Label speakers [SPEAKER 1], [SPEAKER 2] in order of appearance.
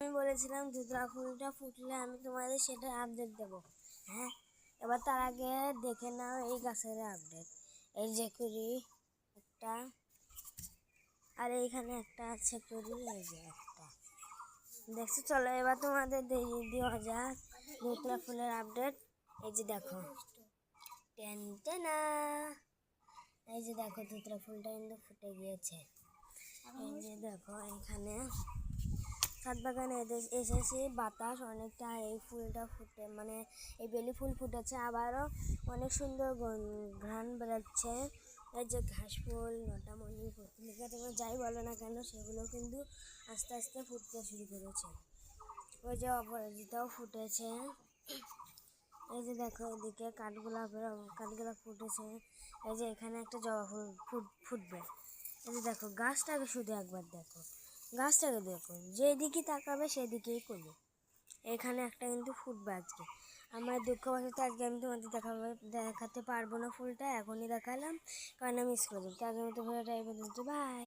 [SPEAKER 1] আমি বলেছিলাম ধুতরা ফুলটা ফুটলে আমি তোমাদের সেটা আপডেট দেবো। হ্যাঁ, এবার তার আগে দেখে নাও এই গাছের আপডেট। এই যে কুড়ি একটা, আর এইখানে একটা আছে কুড়ি, এই যে একটা দেখছো। চলো এবার তোমাদের দেওয়া যাক ধুতরা ফুলের আপডেট। এই যে দেখো, টেন টেনা, এই যে দেখো ধুতরা ফুলটা কিন্তু ফুটে গিয়েছে। এই যে দেখো এখানে ছাদ বাগানে এসেছি, বাতাস অনেকটা, এই ফুলটা ফুটে মানে এই বেলি ফুল ফুটেছে, আবারও অনেক সুন্দর ঘ্রাণ বেরোচ্ছে। এই যে ঘাস ফুল, লতামণি, পত্রিকা, তোমরা যাই বলো না কেন সেগুলো কিন্তু আস্তে আস্তে ফুটতে শুরু করেছে। ওই যে অপরাজিতাও ফুটেছে। এই যে দেখো এদিকে কাঠগোলাপ ফুটেছে। এই যে এখানে একটা জবা ফুল ফুটবে। এই যে দেখো গাছটাকে শুধু একবার দেখো, গাছটাকে দেখো, যেদিকে তাকাবে সেদিকেই করবে। এখানে একটা কিন্তু ফুটবে আজকে। আমার দুঃখবশত আজকে আমি তোমাদের দেখাতে পারবো না ফুলটা, এখনই দেখালাম কারণ আমি স্কুলে যাবো। তো আজকের মতো ভিডিওটা এই পর্যন্ত, বাই।